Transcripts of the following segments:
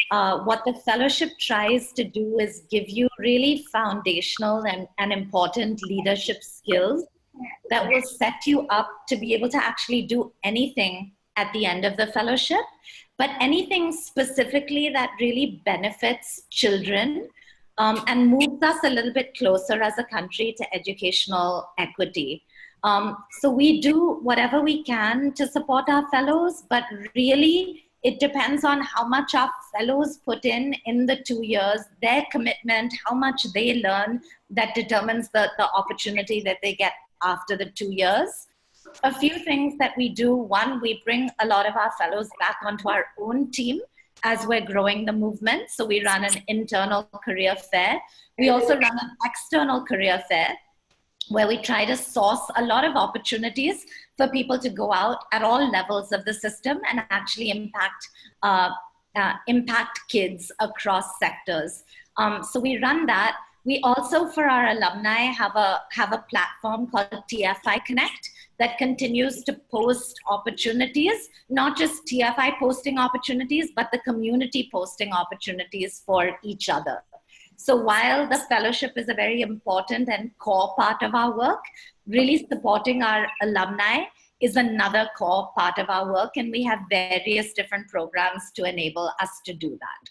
what the fellowship tries to do is give you really foundational and important leadership skills that will set you up to be able to actually do anything at the end of the fellowship, but anything specifically that really benefits children, and moves us a little bit closer as a country to educational equity. So we do whatever we can to support our fellows, but really it depends on how much our fellows put in the 2 years, their commitment, how much they learn, that determines the opportunity that they get after the 2 years. A few things that we do: one, we bring a lot of our fellows back onto our own team as we're growing the movement. So we run an internal career fair. We also run an external career fair where we try to source a lot of opportunities for people to go out at all levels of the system and actually impact kids across sectors. So we run that. We also, for our alumni, have a platform called TFI Connect that continues to post opportunities, not just TFI posting opportunities, but the community posting opportunities for each other. So while the fellowship is a very important and core part of our work, really supporting our alumni is another core part of our work, and we have various different programs to enable us to do that.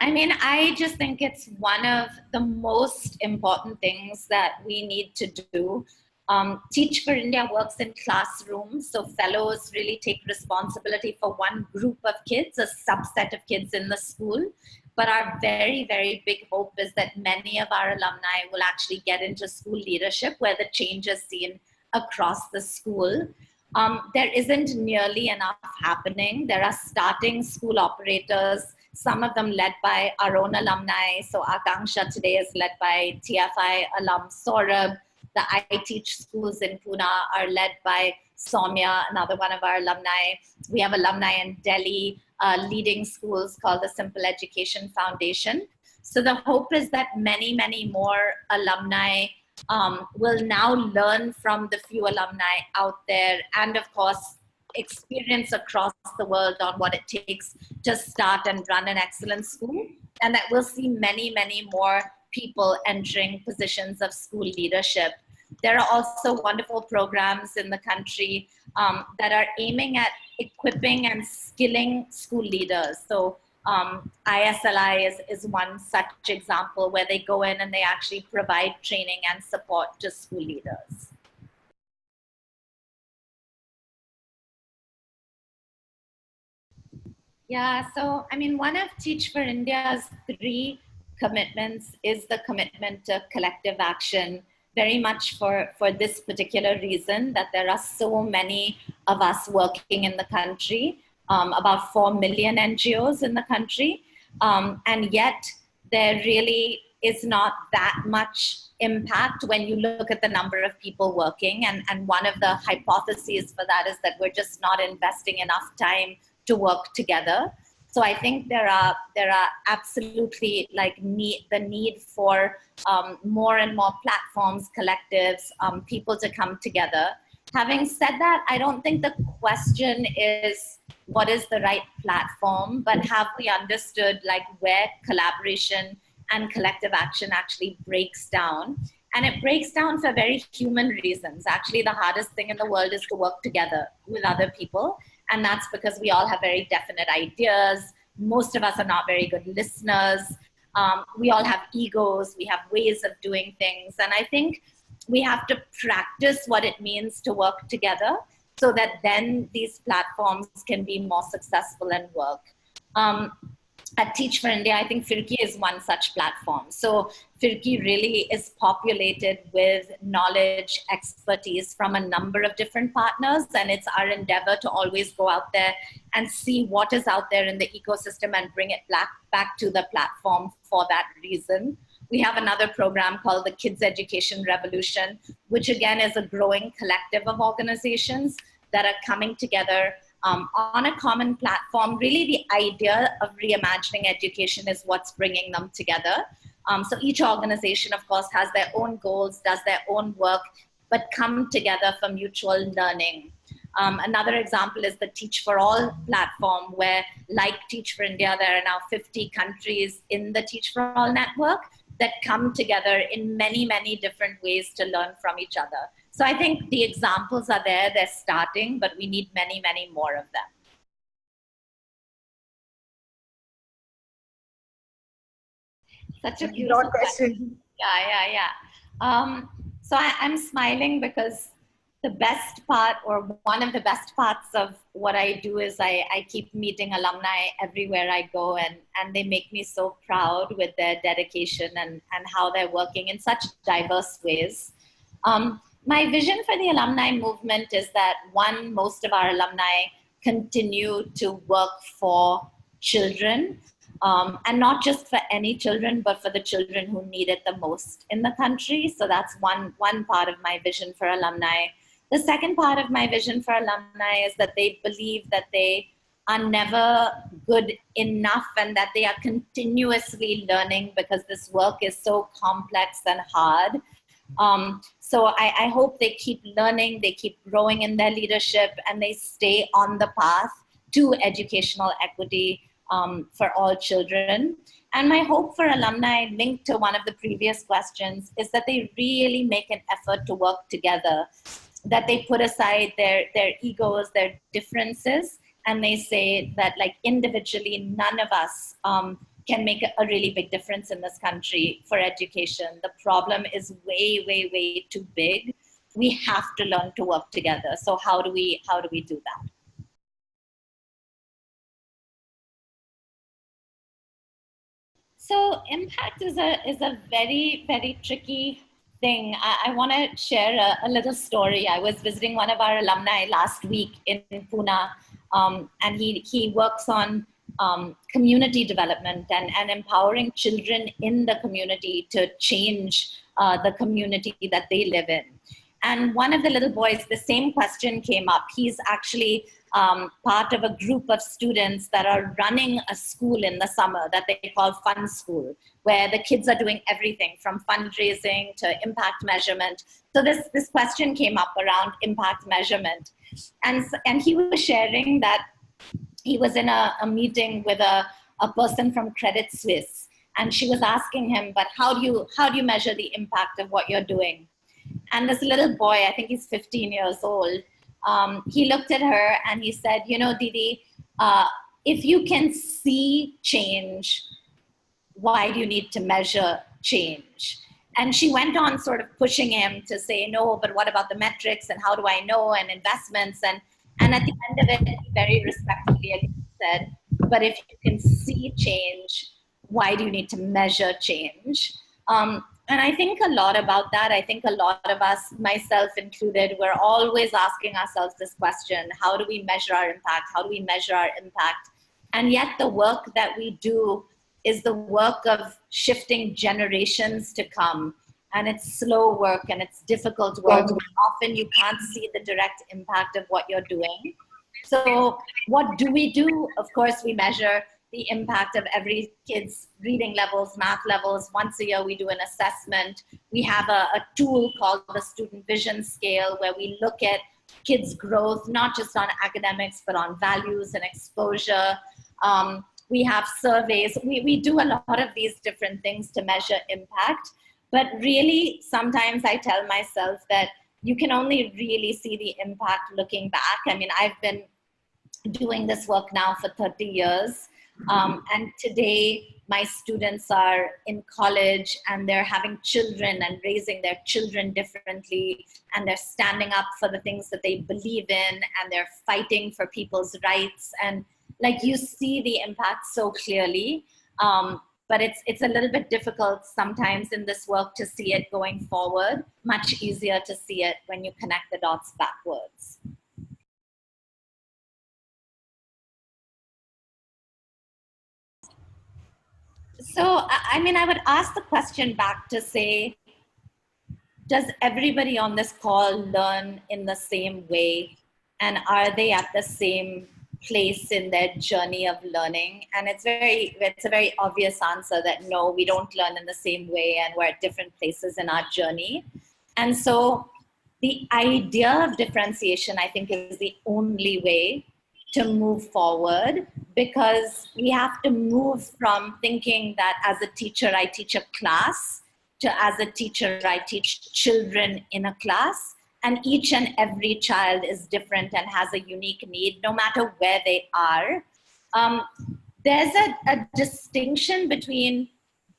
I mean, I just think it's one of the most important things that we need to do. Teach for India works in classrooms, so fellows really take responsibility for one group of kids, a subset of kids in the school. But our very, very big hope is that many of our alumni will actually get into school leadership, where the change is seen across the school. There isn't nearly enough happening. There are starting school operators, some of them led by our own alumni. So Akanksha today is led by TFI alum Saurabh. The I Teach schools in Pune are led by Soumya, another one of our alumni. We have alumni in Delhi leading schools called the Simple Education Foundation. So the hope is that many, many more alumni will now learn from the few alumni out there, and of course, experience across the world on what it takes to start and run an excellent school. And that we'll see many, many more people entering positions of school leadership. There are also wonderful programs in the country that are aiming at equipping and skilling school leaders. So ISLI is one such example, where they go in and they actually provide training and support to school leaders. Yeah, so I mean, one of Teach for India's 3 commitments is the commitment to collective action, very much for this particular reason, that there are so many of us working in the country, about 4 million NGOs in the country, and yet there really is not that much impact when you look at the number of people working. And one of the hypotheses for that is that we're just not investing enough time to work together. So I think there are absolutely like the need for more and more platforms, collectives, people to come together. Having said that, I don't think the question is what is the right platform, but have we understood like where collaboration and collective action actually breaks down? And it breaks down for very human reasons. Actually, the hardest thing in the world is to work together with other people. And that's because we all have very definite ideas. Most of us are not very good listeners. We all have egos. We have ways of doing things. And I think we have to practice what it means to work together so that then these platforms can be more successful and work. At Teach for India, I think Firki is one such platform. So Firki really is populated with knowledge, expertise from a number of different partners. And it's our endeavor to always go out there and see what is out there in the ecosystem and bring it back to the platform for that reason. We have another program called the Kids Education Revolution, which again is a growing collective of organizations that are coming together on a common platform. Really, the idea of reimagining education is what's bringing them together. So each organization, of course, has their own goals, does their own work, but come together for mutual learning. Another example is the Teach for All platform, where, like Teach for India, there are now 50 countries in the Teach for All network that come together in many, many different ways to learn from each other. So I think the examples are there, they're starting, but we need many, many more of them. Such a beautiful question. Yeah. So I'm smiling because the best part, or one of the best parts of what I do, is I keep meeting alumni everywhere I go, and they make me so proud with their dedication and how they're working in such diverse ways. My vision for the alumni movement is that, one, most of our alumni continue to work for children, and not just for any children, but for the children who need it the most in the country. So that's one part of my vision for alumni. The second part of my vision for alumni is that they believe that they are never good enough, and that they are continuously learning, because this work is so complex and hard. So I hope they keep learning, they keep growing in their leadership, and they stay on the path to educational equity for all children. And my hope for alumni, linked to one of the previous questions, is that they really make an effort to work together, that they put aside their egos, their differences, and they say that, like, individually, none of us can make a really big difference in this country for education. The problem is way, way, way too big. We have to learn to work together. So how do we do that? So impact is a very, very tricky thing. I want to share a little story. I was visiting one of our alumni last week in Pune, and he works on community development and empowering children in the community to change the community that they live in. And one of the little boys, the same question came up. He's actually part of a group of students that are running a school in the summer that they call Fun School, where the kids are doing everything from fundraising to impact measurement. So this question came up around impact measurement. And he was sharing that he was in a meeting with a person from Credit Suisse, and she was asking him, but how do you measure the impact of what you're doing? And this little boy, I think he's 15 years old, he looked at her and he said, Didi, if you can see change, why do you need to measure change? And she went on sort of pushing him to say, no, but what about the metrics, and how do I know, and investments? And at the end of it, he very respectfully said, but if you can see change, why do you need to measure change? And I think a lot about that. I think a lot of us, myself included, we're always asking ourselves this question: how do we measure our impact? How do we measure our impact? And yet the work that we do is the work of shifting generations to come. And it's slow work and it's difficult work. Often you can't see the direct impact of what you're doing. So what do we do? Of course, we measure the impact of every kid's reading levels, math levels. Once a year, we do an assessment. We have a tool called the Student Vision Scale, where we look at kids' growth, not just on academics, but on values and exposure. We have surveys. We do a lot of these different things to measure impact. But really, sometimes I tell myself that you can only really see the impact looking back. I mean, I've been doing this work now for 30 years. And today, my students are in college and they're having children and raising their children differently. And they're standing up for the things that they believe in, and they're fighting for people's rights. And like, you see the impact so clearly. But it's a little bit difficult sometimes in this work to see it going forward. Much easier to see it when you connect the dots backwards. So, I mean, I would ask the question back to say, does everybody on this call learn in the same way? And are they at the same place in their journey of learning? And it's a very obvious answer that no, we don't learn in the same way, and we're at different places in our journey. And so the idea of differentiation, I think, is the only way to move forward, because we have to move from thinking that as a teacher, I teach a class, to as a teacher, I teach children in a class. And each and every child is different and has a unique need, no matter where they are. There's a distinction between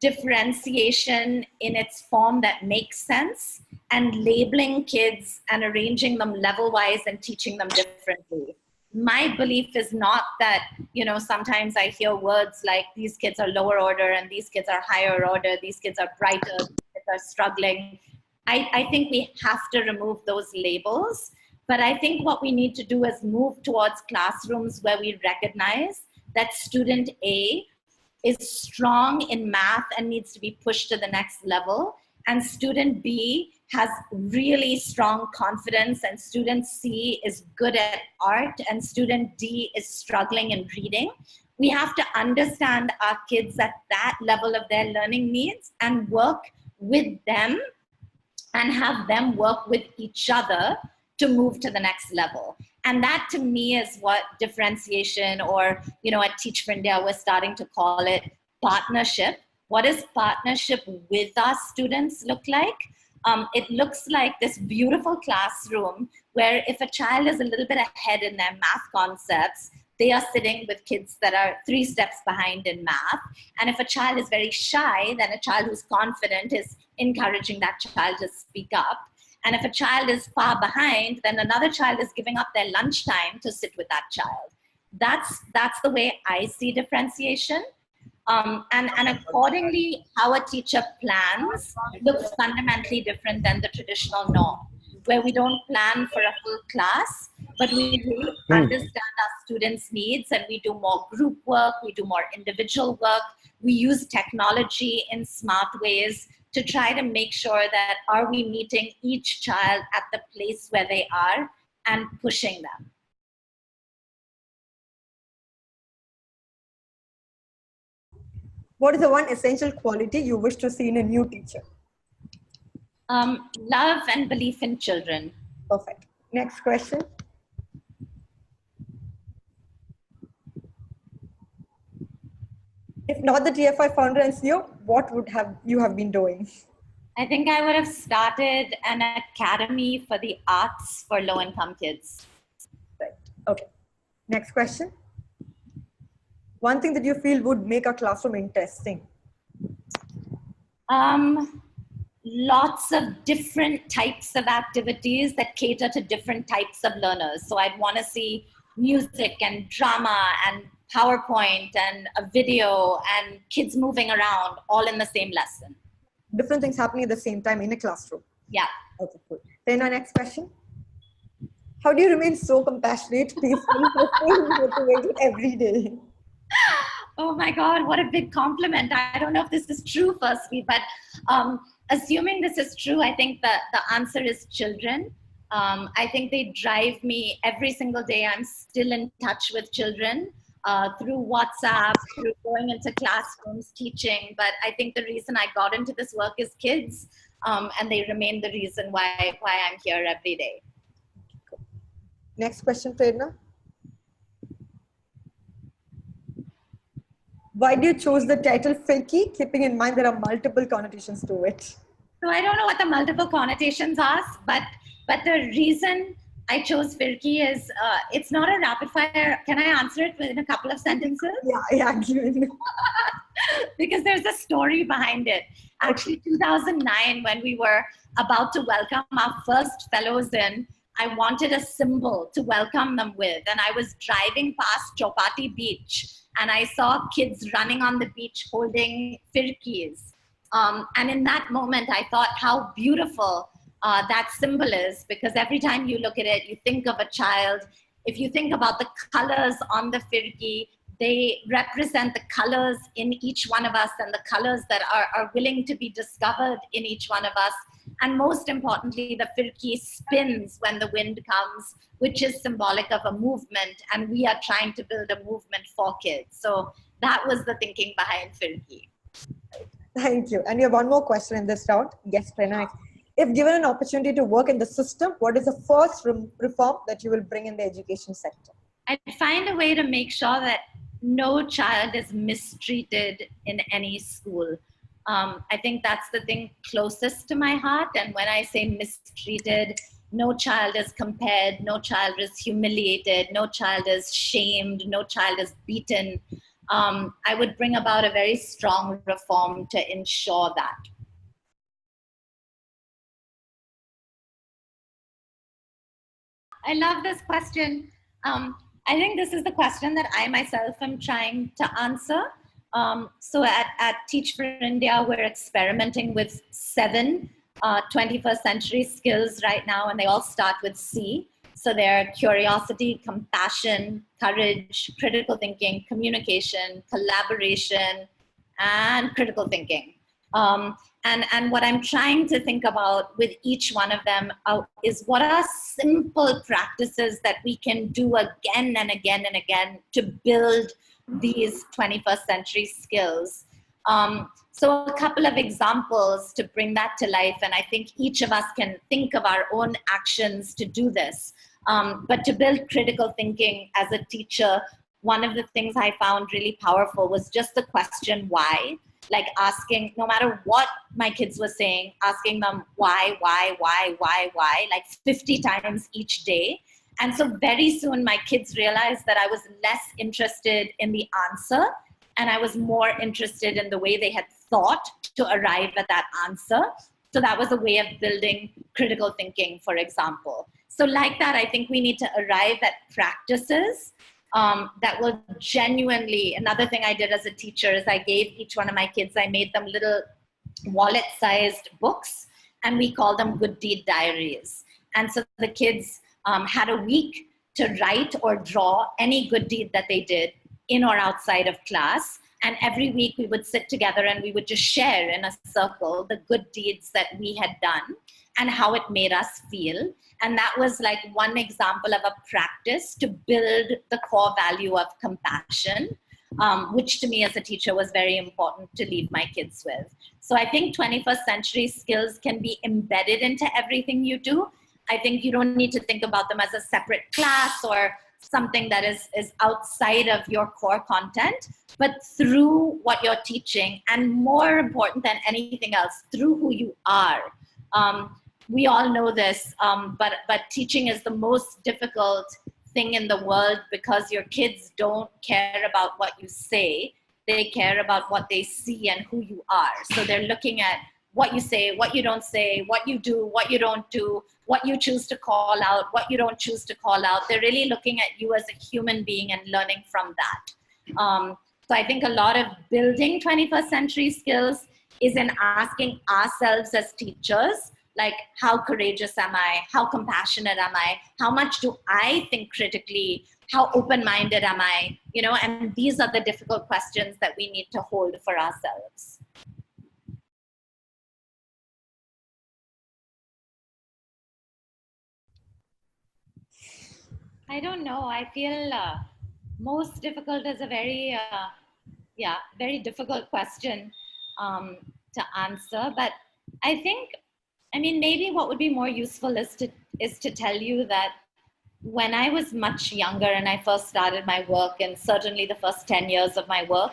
differentiation in its form that makes sense and labeling kids and arranging them level-wise and teaching them differently. My belief is not that, sometimes I hear words like these kids are lower order and these kids are higher order, these kids are brighter, these kids are struggling. I think we have to remove those labels, but I think what we need to do is move towards classrooms where we recognize that student A is strong in math and needs to be pushed to the next level, and student B has really strong confidence, and student C is good at art, and student D is struggling in reading. We have to understand our kids at that level of their learning needs and work with them and have them work with each other to move to the next level. And that, to me, is what differentiation, or, at Teach for India, we're starting to call it partnership. What does partnership with our students look like? It looks like this beautiful classroom where if a child is a little bit ahead in their math concepts, they are sitting with kids that are 3 steps behind in math. And if a child is very shy, then a child who's confident is encouraging that child to speak up. And if a child is far behind, then another child is giving up their lunchtime to sit with that child. That's the way I see differentiation. And accordingly, how a teacher plans looks fundamentally different than the traditional norm, where we don't plan for a full class, but we really understand our students' needs, and we do more group work, we do more individual work, we use technology in smart ways to try to make sure that are we meeting each child at the place where they are and pushing them. What is the one essential quality you wish to see in a new teacher? Love and belief in children. Perfect. Next question. If not the TFI founder and CEO, what would you have been doing? I think I would have started an academy for the arts for low-income kids. Right. Okay. Next question. One thing that you feel would make a classroom interesting? Lots of different types of activities that cater to different types of learners. So I'd want to see music and drama and PowerPoint and a video and kids moving around all in the same lesson. Different things happening at the same time in a classroom. Yeah. Okay, cool. Then our next question. How do you remain so compassionate, peaceful, motivated every day? Oh my God, what a big compliment. I don't know if this is true, firstly, but assuming this is true, I think that the answer is children. I think they drive me every single day. I'm still in touch with children through WhatsApp, through going into classrooms, teaching. But I think the reason I got into this work is kids, and they remain the reason why I'm here every day. Next question, Prerna. Why do you choose the title Firki, keeping in mind there are multiple connotations to it? So I don't know what the multiple connotations are, but the reason I chose Firki is it's not a rapid fire. Can I answer it within a couple of sentences? Yeah. Because there's a story behind it. Actually, 2009, when we were about to welcome our first fellows in, I wanted a symbol to welcome them with. And I was driving past Chopati Beach and I saw kids running on the beach holding Firkis. And in that moment, I thought how beautiful that symbol is, because every time you look at it, you think of a child. If you think about the colors on the Firki, they represent the colors in each one of us and the colors that are willing to be discovered in each one of us. And most importantly, the Firki spins when the wind comes, which is symbolic of a movement. And we are trying to build a movement for kids. So that was the thinking behind Firki. Thank you. And you have one more question in this round. Yes, Prerna. If given an opportunity to work in the system, what is the first reform that you will bring in the education sector? I'd find a way to make sure that no child is mistreated in any school. I think that's the thing closest to my heart. And when I say mistreated, no child is compared, no child is humiliated, no child is shamed, no child is beaten. I would bring about a very strong reform to ensure that. I love this question. I think this is the question that I myself am trying to answer. So at Teach for India, we're experimenting with 7 21st century skills right now, and they all start with C. So they're curiosity, compassion, courage, critical thinking, communication, collaboration, and critical thinking. And what I'm trying to think about with each one of them is what are simple practices that we can do again and again and again to build these 21st century skills. So a couple of examples to bring that to life, and I think each of us can think of our own actions to do this. But to build critical thinking as a teacher, one of the things I found really powerful was just the question why. Like asking, no matter what my kids were saying, asking them why, like 50 times each day. And so very soon my kids realized that I was less interested in the answer and I was more interested in the way they had thought to arrive at that answer. So that was a way of building critical thinking, for example. So like that, I think we need to arrive at practices that will genuinely, another thing I did as a teacher is I gave each one of my kids, I made them little wallet-sized books, and we called them good deed diaries. And so the kids had a week to write or draw any good deed that they did in or outside of class. And every week we would sit together and we would just share in a circle the good deeds that we had done and how it made us feel. And that was like one example of a practice to build the core value of compassion, which to me as a teacher was very important to leave my kids with. So I think 21st century skills can be embedded into everything you do. I think you don't need to think about them as a separate class or something that is outside of your core content, but through what you're teaching, and more important than anything else, through who you are. We all know this, but teaching is the most difficult thing in the world because your kids don't care about what you say. They care about what they see and who you are. So they're looking at what you say, what you don't say, what you do, what you don't do, what you choose to call out, what you don't choose to call out. They're really looking at you as a human being and learning from that. So I think a lot of building 21st century skills is in asking ourselves as teachers, like, how courageous am I? How compassionate am I? How much do I think critically? How open-minded am I? You know, and these are the difficult questions that we need to hold for ourselves. I don't know. I feel most difficult is a very, very difficult question to answer. But I think, I mean, maybe what would be more useful is to tell you that when I was much younger and I first started my work, and certainly the first 10 years of my work,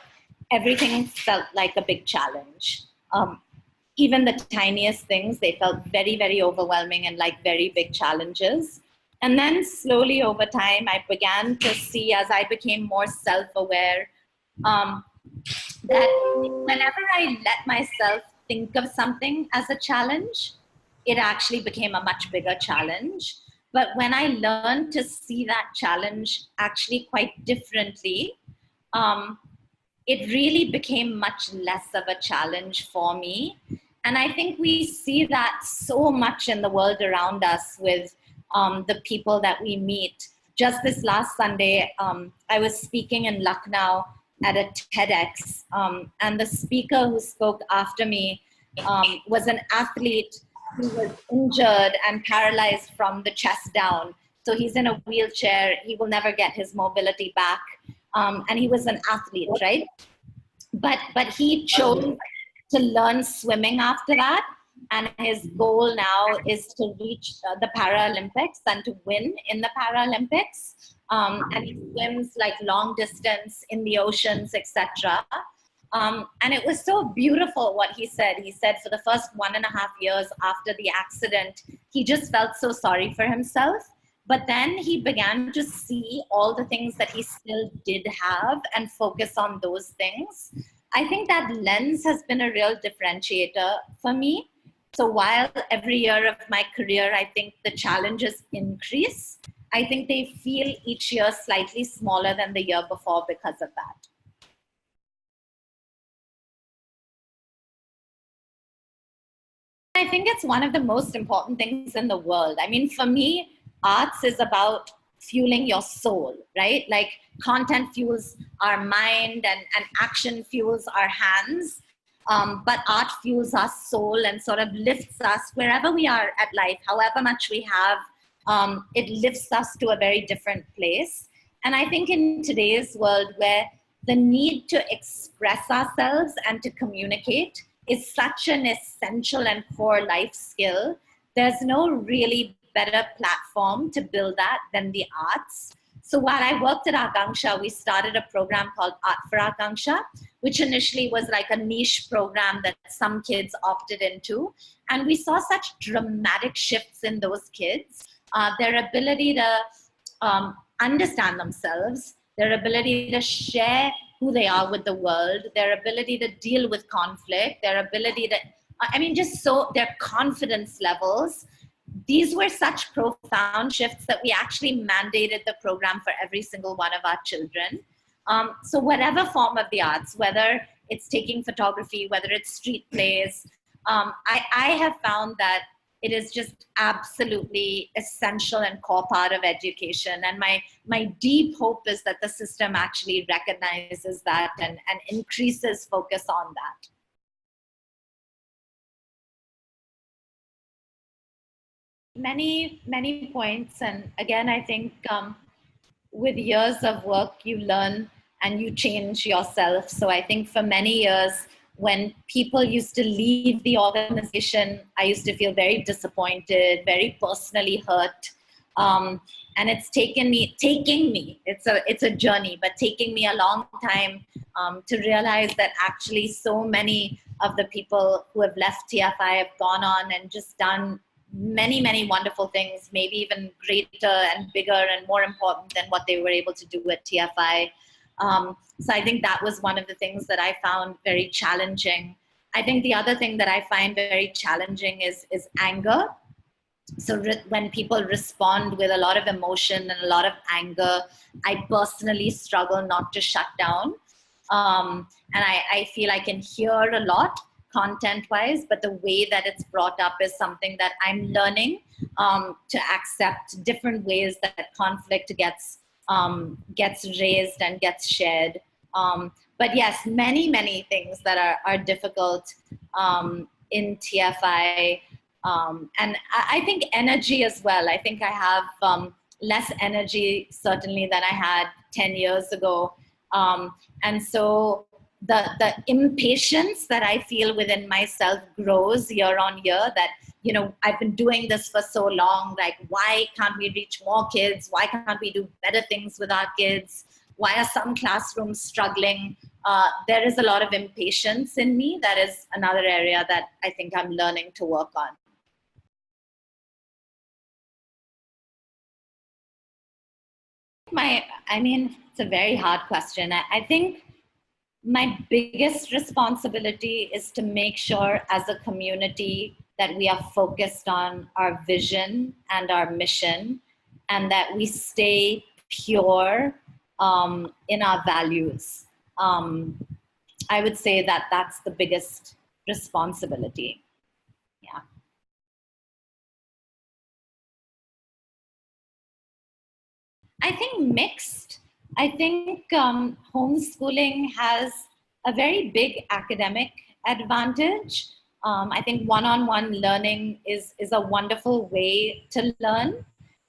everything felt like a big challenge. Even the tiniest things, they felt very, very overwhelming and like very big challenges. And then slowly over time, I began to see, as I became more self-aware, that whenever I let myself think of something as a challenge, it actually became a much bigger challenge. But when I learned to see that challenge actually quite differently, it really became much less of a challenge for me. And I think we see that so much in the world around us with the people that we meet. Just this last Sunday, I was speaking in Lucknow at a TEDx, and the speaker who spoke after me was an athlete who was injured and paralyzed from the chest down. So he's in a wheelchair, he will never get his mobility back. And he was an athlete, right? But he chose to learn swimming after that. And his goal now is to reach the Paralympics and to win in the Paralympics. And he swims like long distance in the oceans, etc. And it was so beautiful what he said. He said for the first 1.5 years after the accident, he just felt so sorry for himself. But then he began to see all the things that he still did have and focus on those things. I think that lens has been a real differentiator for me. So while every year of my career, I think the challenges increase, I think they feel each year slightly smaller than the year before because of that. I think it's one of the most important things in the world. I mean, for me, arts is about fueling your soul, right? Like content fuels our mind and action fuels our hands. But art fuels our soul and sort of lifts us wherever we are at life, however much we have, it lifts us to a very different place. And I think in today's world where the need to express ourselves and to communicate is such an essential and core life skill, there's no really better platform to build that than the arts. So while I worked at Akanksha, we started a program called Art for Akanksha, which initially was like a niche program that some kids opted into. And we saw such dramatic shifts in those kids, their ability to understand themselves, their ability to share who they are with the world, their ability to deal with conflict, their ability to, just so their confidence levels. These were such profound shifts that we actually mandated the program for every single one of our children. So whatever form of the arts, whether it's taking photography, whether it's street plays, I have found that it is just absolutely essential and core part of education. And my deep hope is that the system actually recognizes that and increases focus on that. Many points. And again, I think with years of work, you learn and you change yourself. So I think for many years, when people used to leave the organization, I used to feel very disappointed, very personally hurt. And it's taking me, it's a journey, but taking me a long time to realize that actually so many of the people who have left TFI have gone on and just done many wonderful things, maybe even greater and bigger and more important than what they were able to do at TFI. So I think that was one of the things that I found very challenging. I think the other thing that I find very challenging is anger. So when people respond with a lot of emotion and a lot of anger, I personally struggle not to shut down. And I feel I can hear a lot content-wise, but the way that it's brought up is something that I'm learning to accept different ways that conflict gets raised and gets shared. But yes, many things that are difficult in TFI. And I think energy as well. I think I have less energy certainly than I had 10 years ago. And so the impatience that I feel within myself grows year on year, that, you know, I've been doing this for so long, like, why can't we reach more kids? Why can't we do better things with our kids? Why are some classrooms struggling? There is a lot of impatience in me. That is another area that I think I'm learning to work on. It's a very hard question. I think my biggest responsibility is to make sure as a community that we are focused on our vision and our mission, and that we stay pure in our values. I would say that that's the biggest responsibility. Yeah. I think mixed. I think homeschooling has a very big academic advantage. I think one-on-one learning is a wonderful way to learn.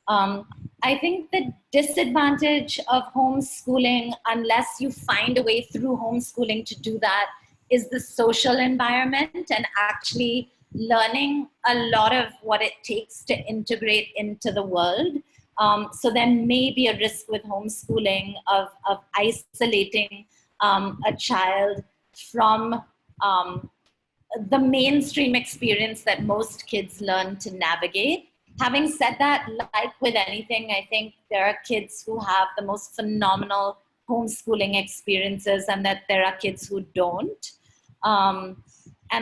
I think the disadvantage of homeschooling, unless you find a way through homeschooling to do that, is the social environment and actually learning a lot of what it takes to integrate into the world. So there may be a risk with homeschooling of isolating a child from the mainstream experience that most kids learn to navigate. Having said that, like with anything, I think there are kids who have the most phenomenal homeschooling experiences and that there are kids who don't. And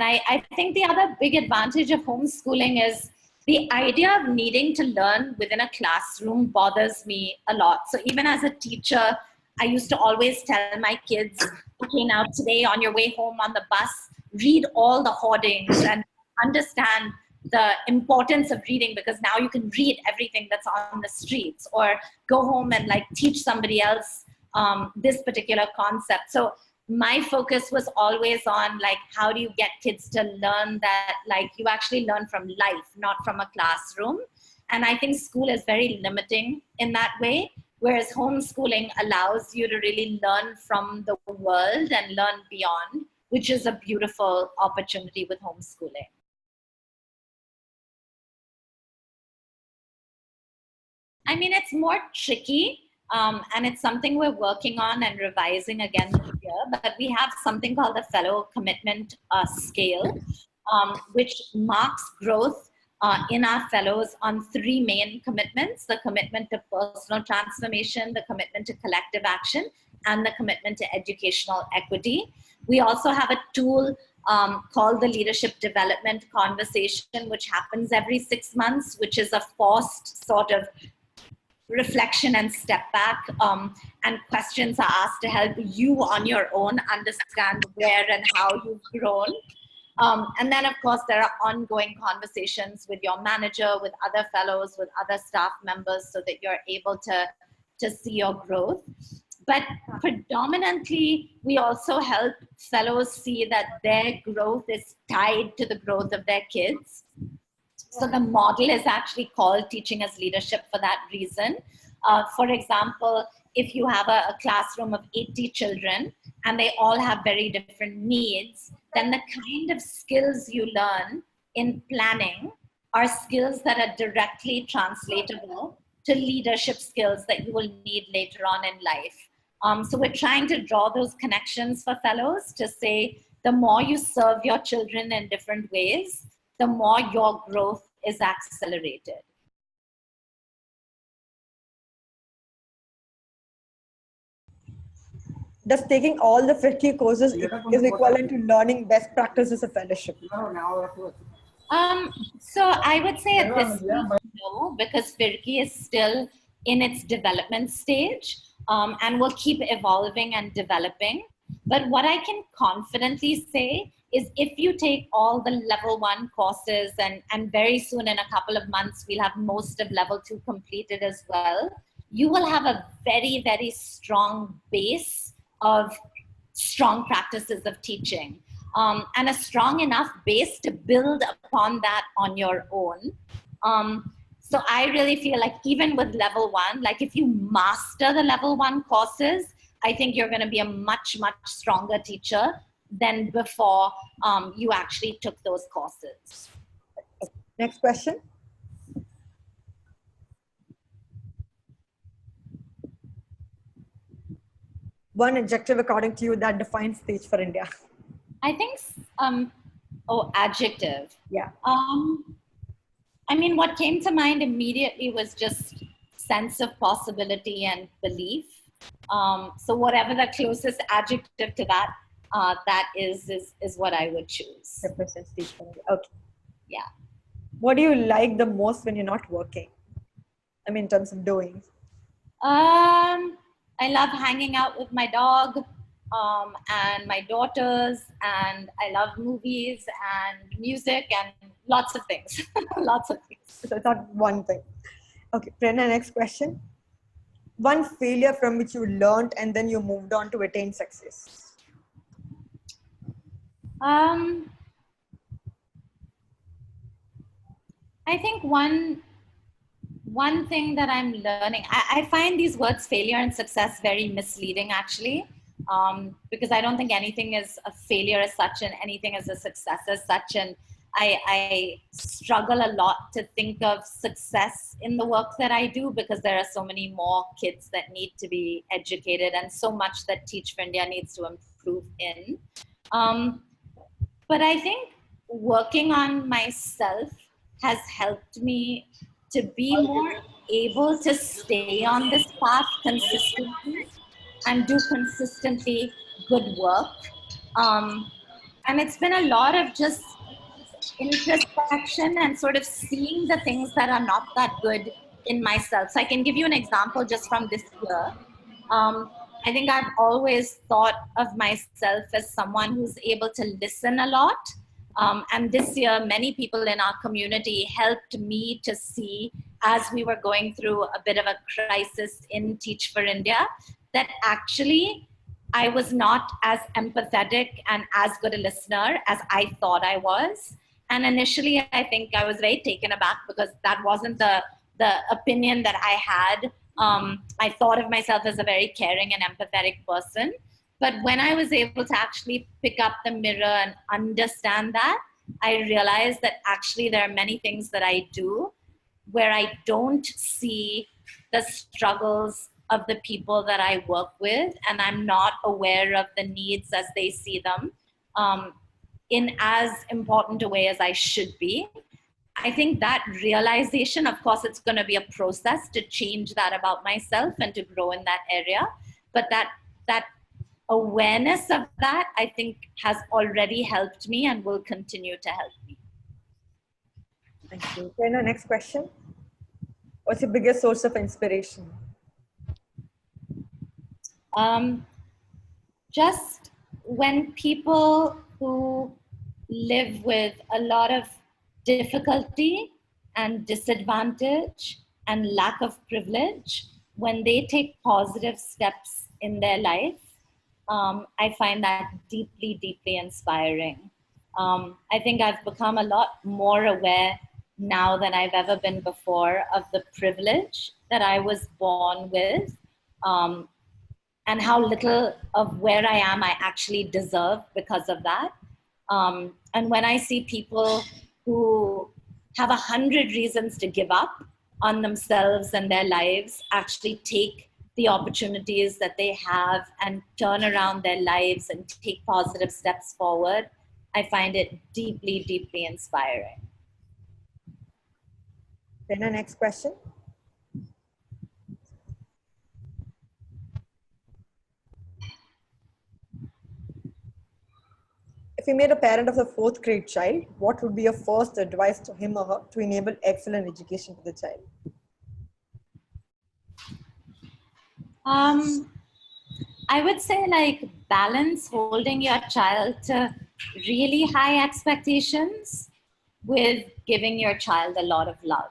I think the other big advantage of homeschooling is the idea of needing to learn within a classroom bothers me a lot. So even as a teacher, I used to always tell my kids, okay, now today on your way home on the bus, read all the hoardings and understand the importance of reading, because now you can read everything that's on the streets, or go home and like teach somebody else this particular concept. So my focus was always on like, how do you get kids to learn that like you actually learn from life, not from a classroom. And I think school is very limiting in that way, whereas homeschooling allows you to really learn from the world and learn beyond, which is a beautiful opportunity with homeschooling. I mean, it's more tricky, and it's something we're working on and revising again this year, but we have something called the Fellow Commitment Scale, which marks growth in our fellows on three main commitments: the commitment to personal transformation, the commitment to collective action, and the commitment to educational equity. We also have a tool called the Leadership Development Conversation, which happens every 6 months, which is a forced sort of reflection and step back, and questions are asked to help you on your own understand where and how you've grown. And then, of course, there are ongoing conversations with your manager, with other fellows, with other staff members, so that you're able to see your growth. But predominantly, we also help fellows see that their growth is tied to the growth of their kids. So the model is actually called Teaching as Leadership for that reason. For example, if you have a classroom of 80 children and they all have very different needs, then the kind of skills you learn in planning are skills that are directly translatable to leadership skills that you will need later on in life. So we're trying to draw those connections for fellows to say, the more you serve your children in different ways, the more your growth is accelerated. Does taking all the Firki courses is equivalent to learning best practices of fellowship? So I would say at this stage, no, because Firki is still in its development stage, and will keep evolving and developing. But what I can confidently say is if you take all the level 1 courses, and very soon in a couple of months, we'll have most of level 2 completed as well, you will have a very, very strong base of strong practices of teaching, and a strong enough base to build upon that on your own. So I really feel like even with level 1, like if you master the level 1 courses, I think you're going to be a much, much stronger teacher than before you actually took those courses. Next question. One adjective according to you that defines stage for India. I think, adjective. Yeah. I mean, what came to mind immediately was just sense of possibility and belief. So whatever the closest adjective to that that is what I would choose. Represents stage for India. Okay. Yeah. What do you like the most when you're not working? I mean, in terms of doing. I love hanging out with my dog and my daughters, and I love movies and music and lots of things. Lots of things. So it's not one thing. Okay, Prerna, next question. One failure from which you learned and then you moved on to attain success. I think one thing that I'm learning, I find these words failure and success very misleading actually, because I don't think anything is a failure as such and anything is a success as such. And I struggle a lot to think of success in the work that I do because there are so many more kids that need to be educated and so much that Teach for India needs to improve in. But I think working on myself has helped me to be more able to stay on this path consistently and do consistently good work. And it's been a lot of just introspection and sort of seeing the things that are not that good in myself. So I can give you an example just from this year. I think I've always thought of myself as someone who's able to listen a lot. And this year, many people in our community helped me to see, as we were going through a bit of a crisis in Teach for India, that actually I was not as empathetic and as good a listener as I thought I was. And initially, I think I was very taken aback because that wasn't the opinion that I had. I thought of myself as a very caring and empathetic person. But when I was able to actually pick up the mirror and understand that, I realized that actually there are many things that I do where I don't see the struggles of the people that I work with, and I'm not aware of the needs as they see them in as important a way as I should be. I think that realization, of course, it's going to be a process to change that about myself and to grow in that area. But that awareness of that, I think, has already helped me and will continue to help me. Thank you. Then our next question. What's your biggest source of inspiration? Just when people who live with a lot of difficulty and disadvantage and lack of privilege, when they take positive steps in their life, I find that deeply, deeply inspiring. I think I've become a lot more aware now than I've ever been before of the privilege that I was born with, and how little of where I am I actually deserve because of that. And when I see people who have 100 reasons to give up on themselves and their lives actually take the opportunities that they have and turn around their lives and take positive steps forward, I find it deeply, deeply inspiring. Then our next question. If you made a parent of the fourth grade child, what would be your first advice to him or her to enable excellent education for the child? I would say like balance holding your child to really high expectations with giving your child a lot of love.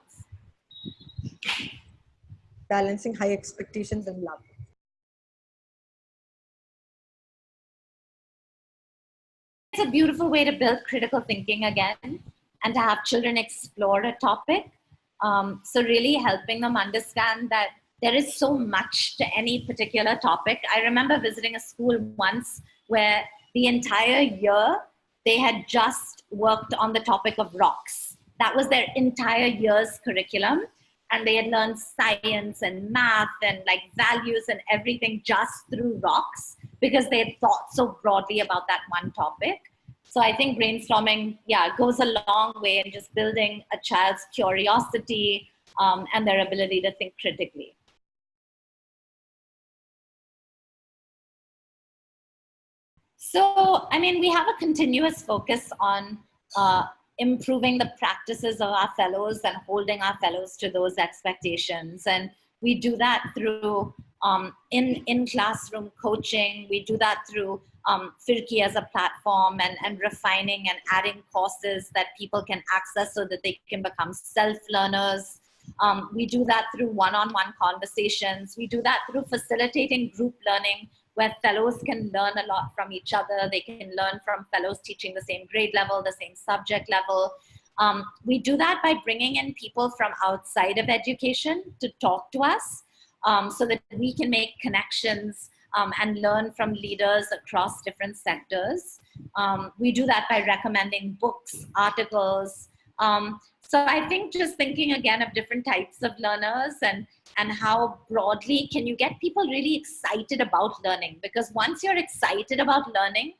Balancing high expectations and love. It's a beautiful way to build critical thinking again and to have children explore a topic. So really helping them understand that there is so much to any particular topic. I remember visiting a school once where the entire year they had just worked on the topic of rocks. That was their entire year's curriculum. And they had learned science and math and like values and everything just through rocks because they had thought so broadly about that one topic. So I think brainstorming, goes a long way in just building a child's curiosity and their ability to think critically. So, I mean, we have a continuous focus on improving the practices of our fellows and holding our fellows to those expectations. And we do that through in classroom coaching. We do that through Firki as a platform and refining and adding courses that people can access so that they can become self-learners. We do that through one-on-one conversations. We do that through facilitating group learning where fellows can learn a lot from each other. They can learn from fellows teaching the same grade level, the same subject level. We do that by bringing in people from outside of education to talk to us so that we can make connections and learn from leaders across different sectors. We do that by recommending books, articles. So I think just thinking again of different types of learners and how broadly can you get people really excited about learning? Because once you're excited about learning,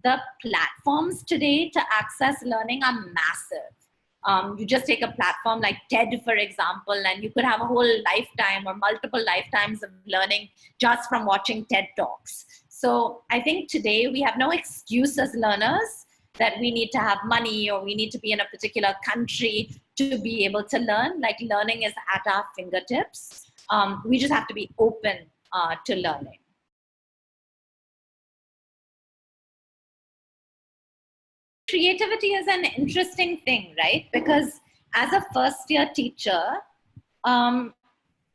the platforms today to access learning are massive. You just take a platform like TED, for example, and you could have a whole lifetime or multiple lifetimes of learning just from watching TED Talks. So I think today we have no excuse as learners that we need to have money or we need to be in a particular country to be able to learn. Like, learning is at our fingertips. We just have to be open to learning. Creativity is an interesting thing, right? Because as a first-year teacher,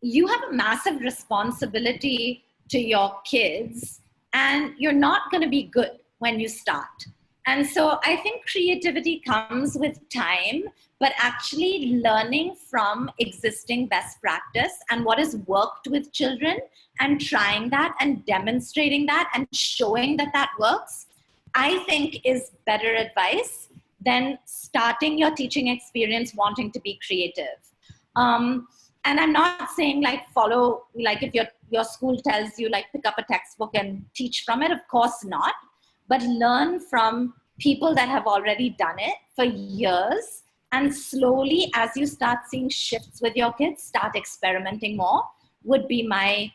you have a massive responsibility to your kids, and you're not going to be good when you start. And so I think creativity comes with time, but actually learning from existing best practice and what has worked with children and trying that and demonstrating that and showing that that works, I think is better advice than starting your teaching experience wanting to be creative. And I'm not saying like follow, like if your school tells you like pick up a textbook and teach from it, of course not. But learn from people that have already done it for years, and slowly as you start seeing shifts with your kids, start experimenting more would be my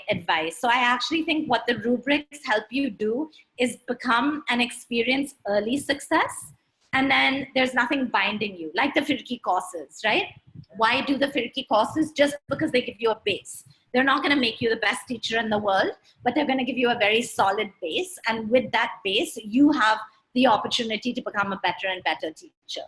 advice. So I actually think what the rubrics help you do is become and experience early success, and then there's nothing binding you, like the Firki courses, right? Why do the Firki courses? Just because they give you a base. They're not going to make you the best teacher in the world, but they're going to give you a very solid base. And with that base, you have the opportunity to become a better and better teacher.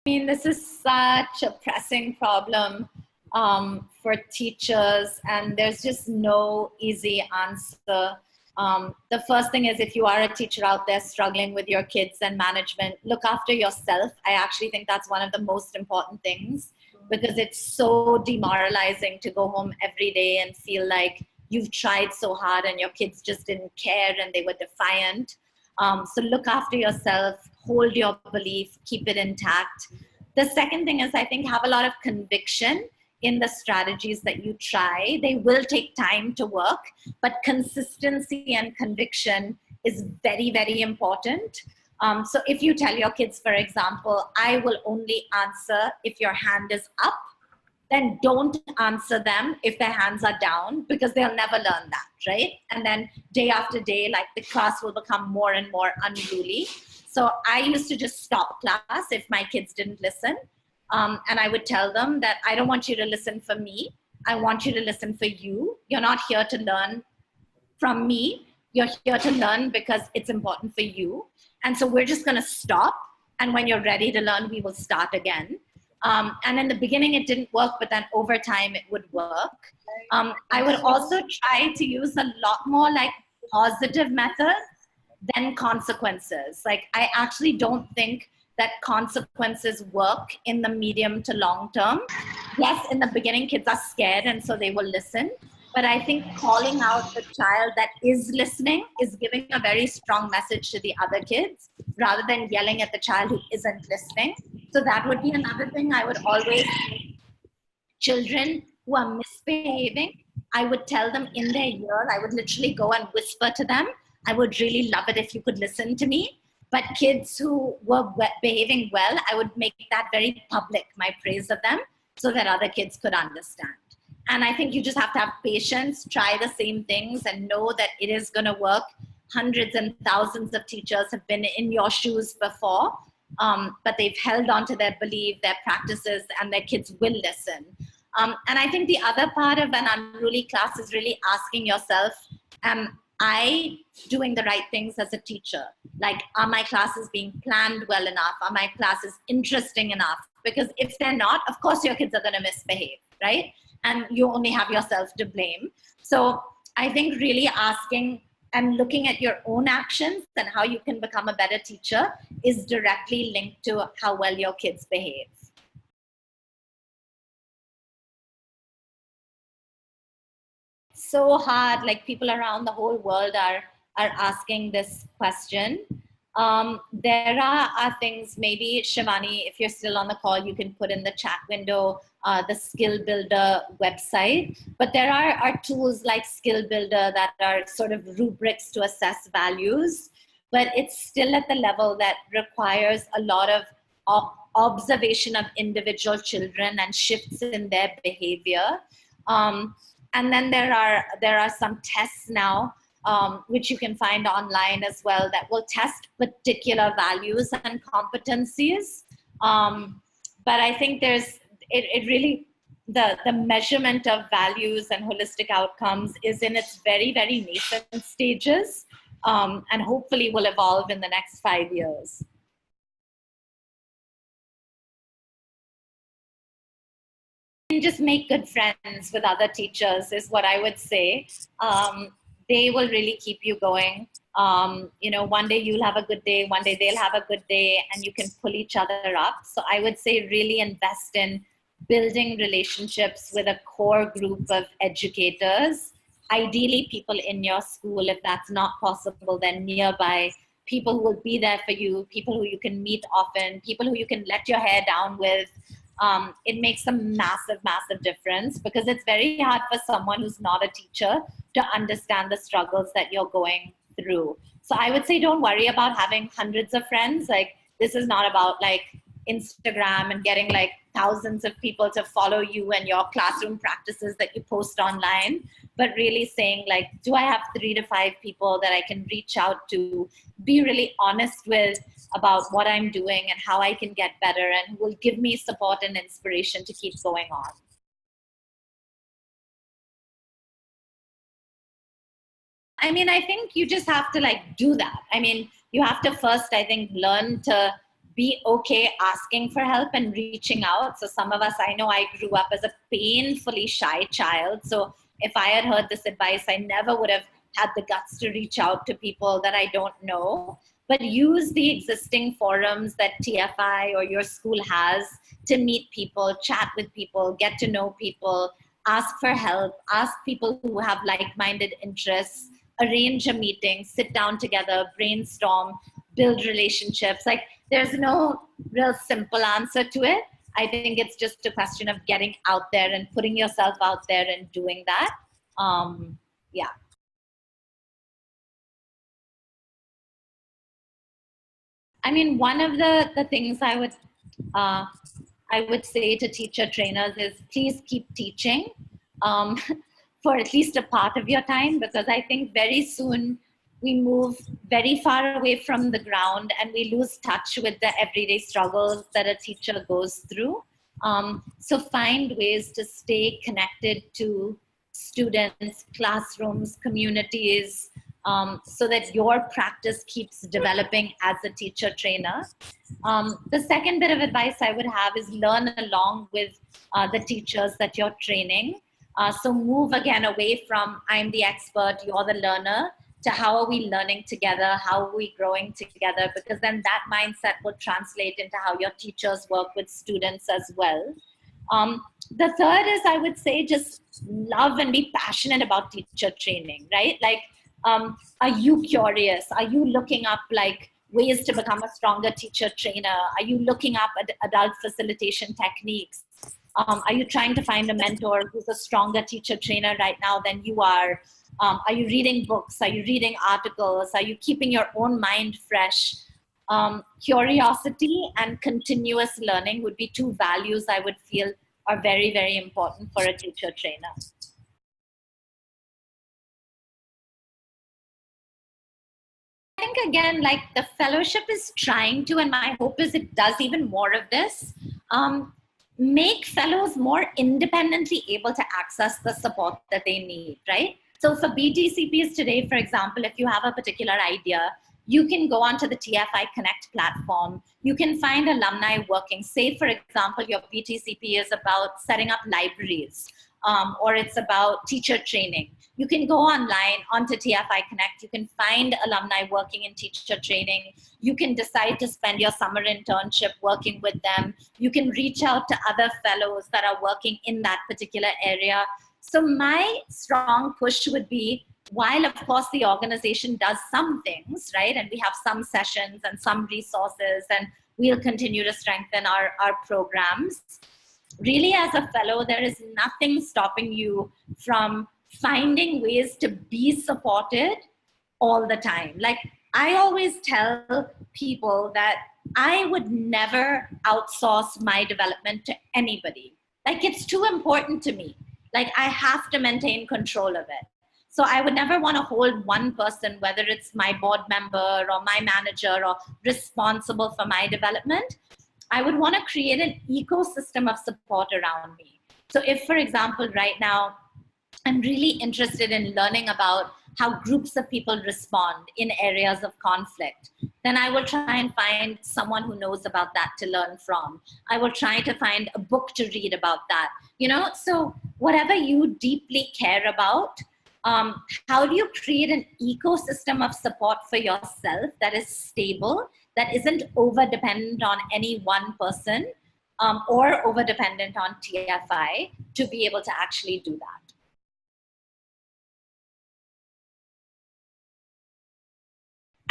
I mean, this is such a pressing problem for teachers, and there's just no easy answer. The first thing is, if you are a teacher out there struggling with your kids and management, look after yourself. I actually think that's one of the most important things, because it's so demoralizing to go home every day and feel like you've tried so hard and your kids just didn't care and they were defiant. So look after yourself, hold your belief, keep it intact. The second thing is, I think, have a lot of conviction in the strategies that you try. They will take time to work, but consistency and conviction is very, very important. So if you tell your kids, for example, I will only answer if your hand is up, then don't answer them if their hands are down, because they'll never learn that, right? And then day after day, like, the class will become more and more unruly. So I used to just stop class if my kids didn't listen. And I would tell them that I don't want you to listen for me. I want you to listen for you. You're not here to learn from me. You're here to learn because it's important for you. And so we're just going to stop. And when you're ready to learn, we will start again. And in the beginning, it didn't work, but then over time, it would work. I would also try to use a lot more like positive methods than consequences. Like, I actually don't think that consequences work in the medium to long term. Yes, in the beginning, kids are scared and so they will listen. But I think calling out the child that is listening is giving a very strong message to the other kids, rather than yelling at the child who isn't listening. So that would be another thing. I would always, children who are misbehaving, I would tell them in their ear. I would literally go and whisper to them, I would really love it if you could listen to me. But kids who were behaving well, I would make that very public, my praise of them, so that other kids could understand. And I think you just have to have patience, try the same things, and know that it is going to work. Hundreds and thousands of teachers have been in your shoes before, but they've held on to their belief, their practices, and their kids will listen. And I think the other part of an unruly class is really asking yourself, am I doing the right things as a teacher? Like, are my classes being planned well enough? Are my classes interesting enough? Because if they're not, of course your kids are going to misbehave, right? And you only have yourself to blame. So I think really asking and looking at your own actions and how you can become a better teacher is directly linked to how well your kids behave. so hard. Like people around the whole world are asking this question. There are things, maybe Shivani, if you're still on the call, you can put in the chat window the Skill Builder website. But there are tools like Skill Builder that are sort of rubrics to assess values, but it's still at the level that requires a lot of observation of individual children and shifts in their behavior. And then there are some tests now, which you can find online as well, that will test particular values and competencies. But I think it really, the measurement of values and holistic outcomes is in its very, very nascent stages, and hopefully will evolve in the next 5 years. And just make good friends with other teachers is what I would say. They will really keep you going. You know, one day you'll have a good day, one day they'll have a good day, and you can pull each other up. So I would say really invest in building relationships with a core group of educators, ideally people in your school. If that's not possible, then nearby, people who will be there for you, people who you can meet often, people who you can let your hair down with. It makes a massive, massive difference, because it's very hard for someone who's not a teacher to understand the struggles that you're going through. So I would say don't worry about having hundreds of friends. Like, this is not about like Instagram and getting like thousands of people to follow you and your classroom practices that you post online, but really saying like, do I have 3 to 5 people that I can reach out to, be really honest with about what I'm doing and how I can get better, and who will give me support and inspiration to keep going on. I mean, I think you just have to like do that. I mean, you have to first, I think, learn to be okay asking for help and reaching out. So some of us, I know I grew up as a painfully shy child. So if I had heard this advice, I never would have had the guts to reach out to people that I don't know. But use the existing forums that TFI or your school has to meet people, chat with people, get to know people, ask for help, ask people who have like-minded interests, arrange a meeting, sit down together, brainstorm, build relationships. Like, there's no real simple answer to it. I think it's just a question of getting out there and putting yourself out there and doing that. Yeah. I mean, one of the things I would say to teacher trainers is please keep teaching for at least a part of your time, because I think very soon we move very far away from the ground and we lose touch with the everyday struggles that a teacher goes through. So find ways to stay connected to students, classrooms, communities, so that your practice keeps developing as a teacher trainer. The second bit of advice I would have is learn along with the teachers that you're training. So move again away from I'm the expert, you're the learner, to how are we learning together, how are we growing together, because then that mindset will translate into how your teachers work with students as well. The third is, I would say, just love and be passionate about teacher training, right? Like, are you curious? Are you looking up like ways to become a stronger teacher trainer? Are you looking up adult facilitation techniques? Are you trying to find a mentor who's a stronger teacher trainer right now than you are? Are you reading books? Are you reading articles? Are you keeping your own mind fresh? Curiosity and continuous learning would be 2 values I would feel are very, very important for a teacher trainer. I think, again, like, the fellowship is trying to, and my hope is it does even more of this, make fellows more independently able to access the support that they need, right? So for BTCPs today, for example, if you have a particular idea, you can go onto the TFI Connect platform. You can find alumni working. Say, for example, your BTCP is about setting up libraries, or it's about teacher training. You can go online onto TFI Connect. You can find alumni working in teacher training. You can decide to spend your summer internship working with them. You can reach out to other fellows that are working in that particular area. So my strong push would be, while of course the organization does some things, right? And we have some sessions and some resources, and we'll continue to strengthen our programs. Really, as a fellow, there is nothing stopping you from finding ways to be supported all the time. Like, I always tell people that I would never outsource my development to anybody. Like, it's too important to me. Like, I have to maintain control of it. So I would never want to hold one person, whether it's my board member or my manager or responsible for my development. I would want to create an ecosystem of support around me. So if, for example, right now, I'm really interested in learning about how groups of people respond in areas of conflict, then I will try and find someone who knows about that to learn from. I will try to find a book to read about that. So whatever you deeply care about, how do you create an ecosystem of support for yourself that is stable, that isn't over dependent on any one person, or over dependent on TFI, to be able to actually do that?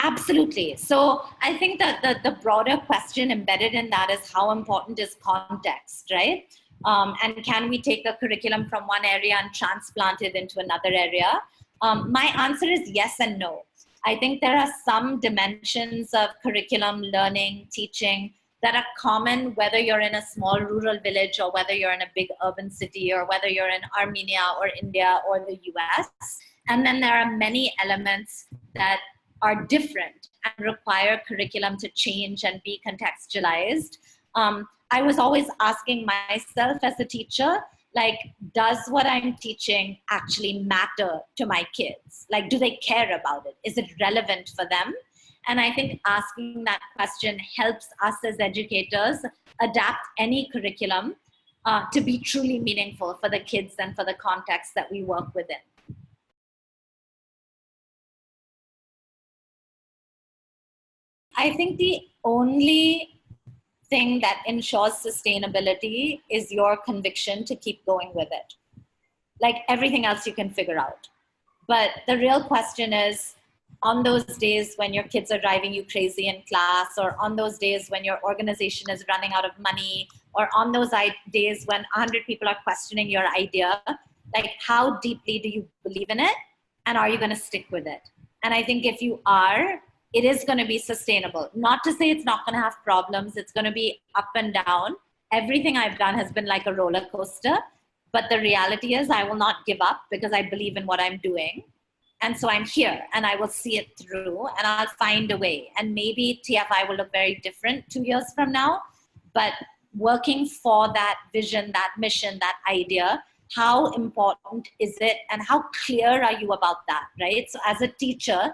Absolutely. So I think that the broader question embedded in that is, how important is context, right? And can we take a curriculum from one area and transplant it into another area? My answer is yes and no. I think there are some dimensions of curriculum, learning, teaching that are common, whether you're in a small rural village or whether you're in a big urban city or whether you're in Armenia or India or the US. And then there are many elements that are different and require curriculum to change and be contextualized. I was always asking myself as a teacher, like, does what I'm teaching actually matter to my kids? Like, do they care about it? Is it relevant for them? And I think asking that question helps us as educators adapt any curriculum to be truly meaningful for the kids and for the context that we work within. I think the only thing that ensures sustainability is your conviction to keep going with it. Like, everything else you can figure out. But the real question is, on those days when your kids are driving you crazy in class, or on those days when your organization is running out of money, or on those days when 100 people are questioning your idea, like, how deeply do you believe in it? And are you going to stick with it? And I think if you are, it is going to be sustainable. Not to say it's not going to have problems. It's going to be up and down. Everything I've done has been like a roller coaster. But the reality is, I will not give up because I believe in what I'm doing. And so I'm here and I will see it through and I'll find a way. And maybe TFI will look very different 2 years from now. But working for that vision, that mission, that idea, how important is it? And how clear are you about that, right? So as a teacher,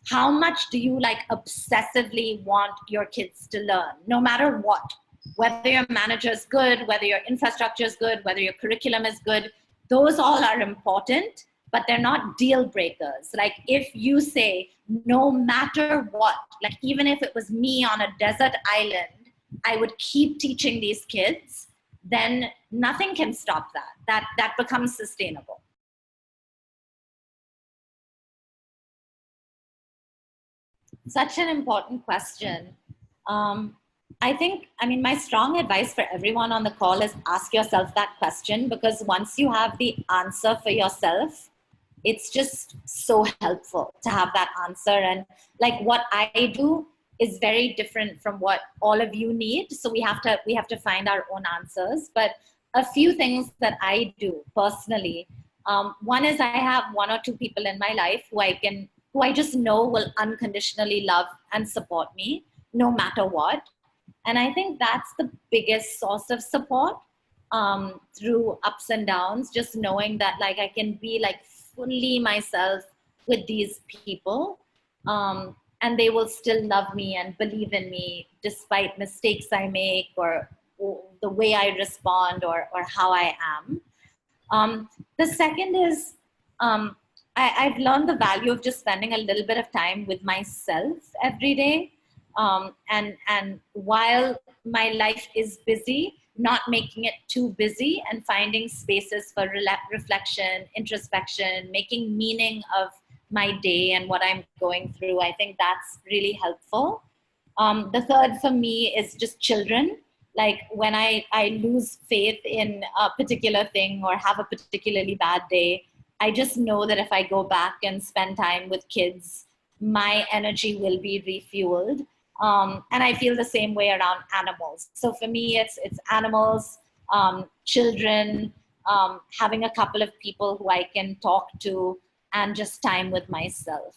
how much do you like obsessively want your kids to learn, no matter what? Whether your manager is good, whether your infrastructure is good, whether your curriculum is good, those all are important, but they're not deal breakers. Like, if you say, no matter what, like even if it was me on a desert island, I would keep teaching these kids, then nothing can stop that. That becomes sustainable. Such an important question. My strong advice for everyone on the call is, ask yourself that question, because once you have the answer for yourself, it's just so helpful to have that answer. And like, what I do is very different from what all of you need. So we have to find our own answers. But a few things that I do personally, one is, I have 1 or 2 people in my life who I just know will unconditionally love and support me no matter what. And I think that's the biggest source of support, through ups and downs, just knowing that like I can be like fully myself with these people, and they will still love me and believe in me despite mistakes I make, or the way I respond, or how I am. The second is, I've learned the value of just spending a little bit of time with myself every day. And while my life is busy, not making it too busy and finding spaces for reflection, introspection, making meaning of my day and what I'm going through. I think that's really helpful. The third for me is just children. Like when I lose faith in a particular thing or have a particularly bad day, I just know that if I go back and spend time with kids, my energy will be refueled. And I feel the same way around animals. So for me, it's animals, children, having a couple of people who I can talk to, and just time with myself.